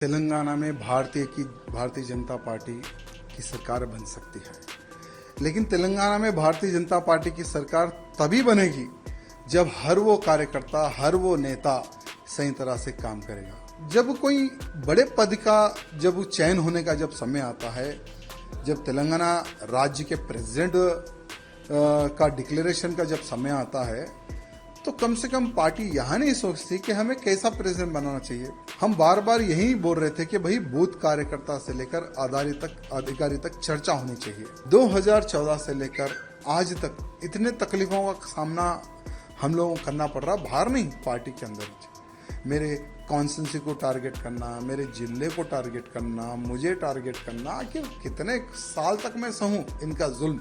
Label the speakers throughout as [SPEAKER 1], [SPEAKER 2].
[SPEAKER 1] तेलंगाना में भारतीय जनता पार्टी की सरकार बन सकती है, लेकिन तेलंगाना में भारतीय जनता पार्टी की सरकार तभी बनेगी जब हर वो कार्यकर्ता, हर वो नेता सही तरह से काम करेगा। जब कोई बड़े पद का जब चयन होने का जब समय आता है, जब तेलंगाना राज्य के प्रेसिडेंट का डिक्लेरेशन का जब समय आता है, तो कम से कम पार्टी यहाँ नहीं सोचती कि हमें कैसा प्रेसिडेंट बनाना चाहिए। हम बार बार यही बोल रहे थे कि भाई बूथ कार्यकर्ता से लेकर अधिकारी तक चर्चा होनी चाहिए। 2014 से लेकर आज तक इतने तकलीफों का सामना हम लोगों को करना पड़ रहा, बाहर नहीं पार्टी के अंदर। मेरे कॉन्स्टिट्यूंसी को टारगेट करना, मेरे जिले को टारगेट करना, मुझे टारगेट करना, आखिर कितने साल तक मैं सहूं इनका जुल्म।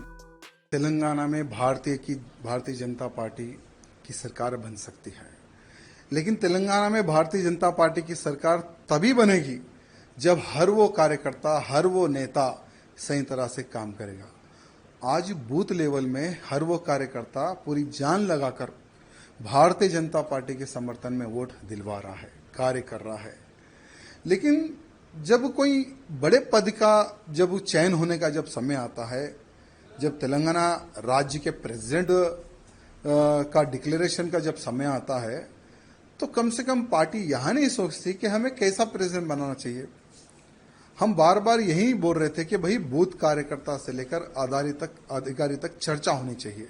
[SPEAKER 1] तेलंगाना में भारतीय जनता पार्टी की सरकार बन सकती है, लेकिन तेलंगाना में भारतीय जनता पार्टी की सरकार तभी बनेगी जब हर वो कार्यकर्ता, हर वो नेता सही तरह से काम करेगा। आज बूथ लेवल में हर वो कार्यकर्ता पूरी जान लगाकर भारतीय जनता पार्टी के समर्थन में वोट दिलवा रहा है, कार्य कर रहा है। लेकिन जब कोई बड़े पद का जब चयन होने का जब समय आता है, जब तेलंगाना राज्य के प्रेसिडेंट का डिक्लेरेशन का जब समय आता है, तो कम से कम पार्टी यहाँ नहीं सोचती कि हमें कैसा प्रेसिडेंट बनाना चाहिए। हम बार बार यही बोल रहे थे कि भाई बूथ कार्यकर्ता से लेकर अधिकारी तक चर्चा होनी चाहिए।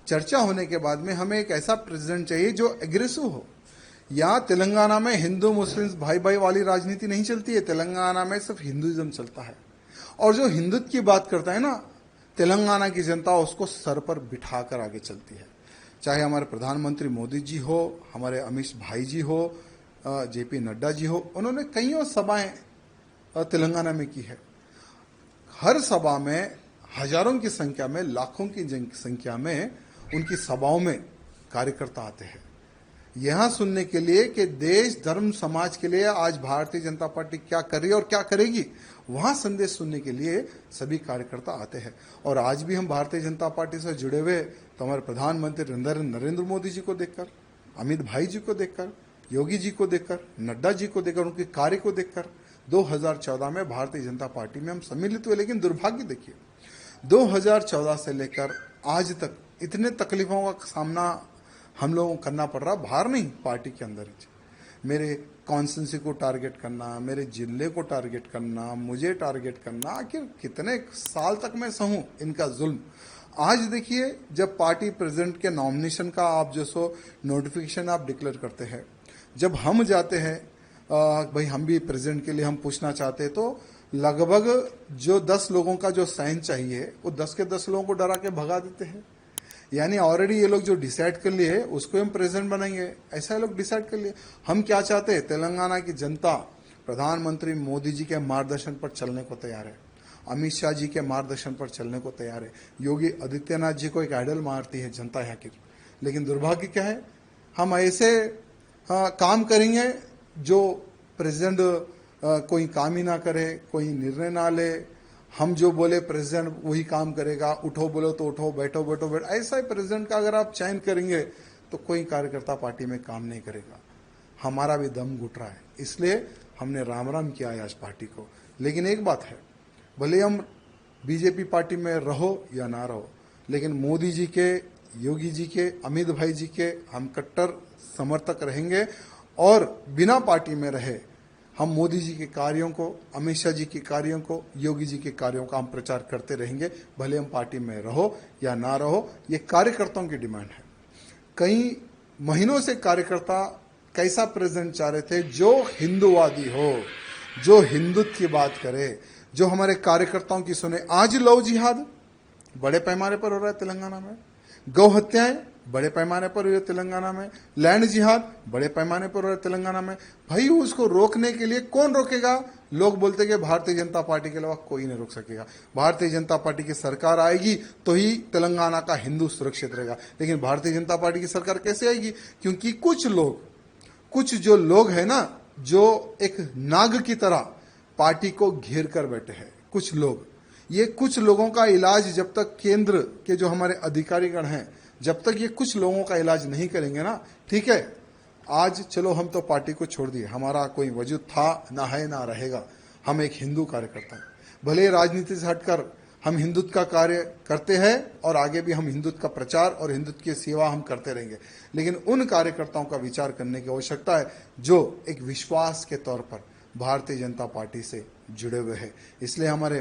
[SPEAKER 1] चर्चा होने के बाद में हमें एक ऐसा प्रेसिडेंट चाहिए जो एग्रेसिव हो। यहाँ तेलंगाना में हिंदू मुस्लिम भाई भाई वाली राजनीति नहीं चलती है, तेलंगाना में सिर्फ हिंदुइज्म चलता है। और जो हिंदुत्व की बात करता है ना, तेलंगाना की जनता उसको सर पर बिठाकर आगे चलती है। चाहे हमारे प्रधानमंत्री मोदी जी हो, हमारे अमित भाई जी हो, जेपी नड्डा जी हो, उन्होंने कईयों सभाएं तेलंगाना में की है। हर सभा में हजारों की संख्या में, लाखों की संख्या में उनकी सभाओं में कार्यकर्ता आते हैं यहां सुनने के लिए कि देश धर्म समाज के लिए आज भारतीय जनता पार्टी क्या कर रही है और क्या करेगी। वहां संदेश सुनने के लिए सभी कार्यकर्ता आते हैं। और आज भी हम भारतीय जनता पार्टी से जुड़े हुए तो हमारे प्रधानमंत्री नरेंद्र मोदी जी को देखकर, अमित भाई जी को देखकर, योगी जी को देखकर, नड्डा जी को देखकर, उनके कार्य को देखकर 2014 में भारतीय जनता पार्टी में हम सम्मिलित हुए। लेकिन दुर्भाग्य देखिए, 2014 से लेकर आज तक इतने तकलीफों का सामना हम लोगों को करना पड़ रहा, बाहर नहीं पार्टी के अंदर। मेरे कॉन्स्टिट्यूंसी को टारगेट करना, मेरे जिले को टारगेट करना, मुझे टारगेट करना, आखिर कितने साल तक मैं सहूं इनका जुल्म। आज देखिए, जब पार्टी प्रेसिडेंट के नॉमिनेशन का आप जो सो नोटिफिकेशन आप डिक्लेयर करते हैं, जब हम जाते हैं भाई हम भी प्रेसिडेंट के लिए हम पूछना चाहते हैं, तो लगभग जो 10 लोगों का जो साइन चाहिए वो 10 के 10 लोगों को डरा के भगा देते हैं। यानी ऑलरेडी ये लोग जो डिसाइड कर लिए उसको हम प्रेसिडेंट बनाएंगे, ऐसा ये लोग डिसाइड कर लिए। हम क्या चाहते हैं, तेलंगाना की जनता प्रधानमंत्री मोदी जी के मार्गदर्शन पर चलने को तैयार है, अमित शाह जी के मार्गदर्शन पर चलने को तैयार है। योगी आदित्यनाथ जी को एक आइडल मारती है जनता यहाँ की। लेकिन दुर्भाग्य क्या है, हम ऐसे काम करेंगे जो प्रेसिडेंट कोई काम ही ना करे, कोई निर्णय ना ले। हम जो बोले प्रेसिडेंट वही काम करेगा, उठो बोलो तो उठो, बैठो बैठो बैठो। ऐसा ही प्रेसिडेंट का अगर आप चयन करेंगे तो कोई कार्यकर्ता पार्टी में काम नहीं करेगा। हमारा भी दम घुट रहा है, इसलिए हमने राम राम किया है आज पार्टी को। लेकिन एक बात है, भले हम बीजेपी पार्टी में रहो या ना रहो, लेकिन मोदी जी के, योगी जी के, अमित भाई जी के हम कट्टर समर्थक रहेंगे। और बिना पार्टी में रहे हम मोदी जी के कार्यों को, अमित शाह जी के कार्यों को, योगी जी के कार्यों का हम प्रचार करते रहेंगे, भले हम पार्टी में रहो या ना रहो। ये कार्यकर्ताओं की डिमांड है। कई महीनों से कार्यकर्ता कैसा प्रेसिडेंट चाह रहे थे जो हिंदूवादी हो, जो हिंदुत्व की बात करे, जो हमारे कार्यकर्ताओं की सुने। आज लव जिहाद बड़े पैमाने पर हो रहा है तेलंगाना में, गौ हत्याएं बड़े पैमाने पर हुई है तेलंगाना में, लैंड जिहाद बड़े पैमाने पर हो रहा है तेलंगाना में। भाई उसको रोकने के लिए कौन रोकेगा? लोग बोलते कि भारतीय जनता पार्टी के अलावा कोई नहीं रोक सकेगा। भारतीय जनता पार्टी की सरकार आएगी तो ही तेलंगाना का हिंदू सुरक्षित रहेगा। लेकिन भारतीय जनता पार्टी की सरकार कैसे आएगी? क्योंकि कुछ जो लोग हैं ना, जो एक नाग की तरह पार्टी को घेर कर बैठे हैं कुछ लोग। ये कुछ लोगों का इलाज जब तक केंद्र के जो हमारे अधिकारीगण हैं, जब तक ये कुछ लोगों का इलाज नहीं करेंगे ना, ठीक है, आज चलो हम तो पार्टी को छोड़ दिए, हमारा कोई वजूद था ना है ना रहेगा। हम एक हिंदू कार्यकर्ता हैं, भले राजनीति से हटकर हम हिंदुत्व का कार्य करते हैं और आगे भी हम हिंदुत्व का प्रचार और हिंदुत्व की सेवा हम करते रहेंगे, लेकिन उन कार्यकर्ताओं का विचार करने की आवश्यकता है जो एक विश्वास के तौर पर भारतीय जनता पार्टी से जुड़े हुए हैं। इसलिए हमारे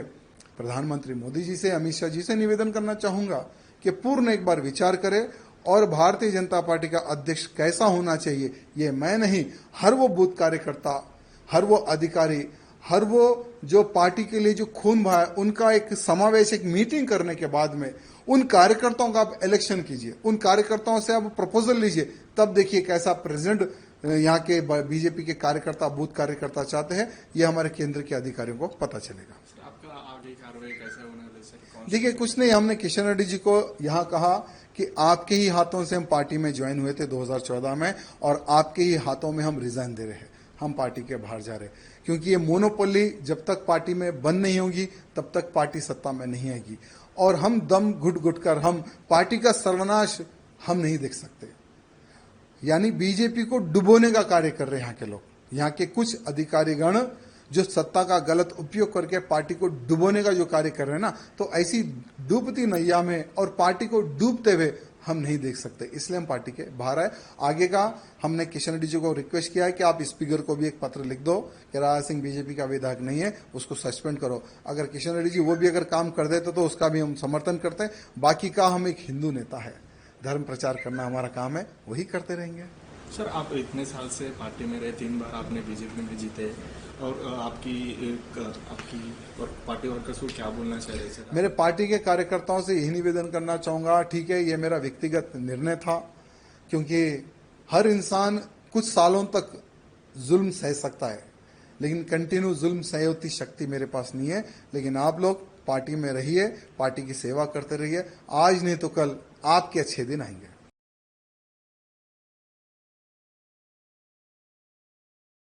[SPEAKER 1] प्रधानमंत्री मोदी जी से, अमित शाह जी से निवेदन करना चाहूंगा कि पूर्ण एक बार विचार करें और भारतीय जनता पार्टी का अध्यक्ष कैसा होना चाहिए ये मैं नहीं, हर वो बूथ कार्यकर्ता, हर वो अधिकारी, हर वो जो पार्टी के लिए जो खून बहा है, उनका एक समावेश, एक मीटिंग करने के बाद में उन कार्यकर्ताओं का आप इलेक्शन कीजिए, उन कार्यकर्ताओं से आप प्रपोजल लीजिए, तब देखिए कैसा प्रेसिडेंट यहाँ के बीजेपी के कार्यकर्ता, बूथ कार्यकर्ता चाहते हैं, ये हमारे केंद्र के अधिकारियों को पता चलेगा।
[SPEAKER 2] आपका आगे कार्रवाई कैसे होने वाली सर?
[SPEAKER 1] देखिए कुछ नहीं, हमने किशन रेड्डी जी को यहाँ कहा कि आपके ही हाथों से हम पार्टी में ज्वाइन हुए थे 2014 में और आपके ही हाथों में हम रिजाइन दे रहे हैं, हम पार्टी के बाहर जा रहे हैं, क्योंकि ये मोनोपोली जब तक पार्टी में बंद नहीं होगी तब तक पार्टी सत्ता में नहीं आएगी और हम दम घुट कर हम पार्टी का सर्वनाश हम नहीं देख सकते। यानी बीजेपी को डुबोने का कार्य कर रहे हैं यहाँ के लोग, यहाँ के कुछ अधिकारीगण जो सत्ता का गलत उपयोग करके पार्टी को डुबोने का जो कार्य कर रहे हैं ना, तो ऐसी डूबती नैया में और पार्टी को डूबते हुए हम नहीं देख सकते, इसलिए हम पार्टी के बाहर आए। आगे का हमने किशन रेड्डी जी को रिक्वेस्ट किया है कि आप स्पीकर को भी एक पत्र लिख दो कि राजा सिंह बीजेपी का विधायक नहीं है, उसको सस्पेंड करो। अगर किशन रेड्डी जी वो भी अगर काम कर देते तो उसका भी हम समर्थन करते हैं। बाकी का हम एक हिंदू नेता है, धर्म प्रचार करना हमारा काम है, वही करते रहेंगे।
[SPEAKER 2] सर आप इतने साल से पार्टी में रहे, 3 बार आपने बीजेपी में जीते और आपकी और पार्टी वर्कर्स को क्या बोलना चाह रहे सर?
[SPEAKER 1] मेरे पार्टी के कार्यकर्ताओं से यही निवेदन करना चाहूंगा, ठीक है ये मेरा व्यक्तिगत निर्णय था, क्योंकि हर इंसान कुछ सालों तक जुल्म सह सकता है, लेकिन कंटिन्यू जुल्म सहयोती शक्ति मेरे पास नहीं है। लेकिन आप लोग पार्टी में रहिए, पार्टी की सेवा करते रहिए, आज नहीं तो कल आपके अच्छे दिन आएंगे।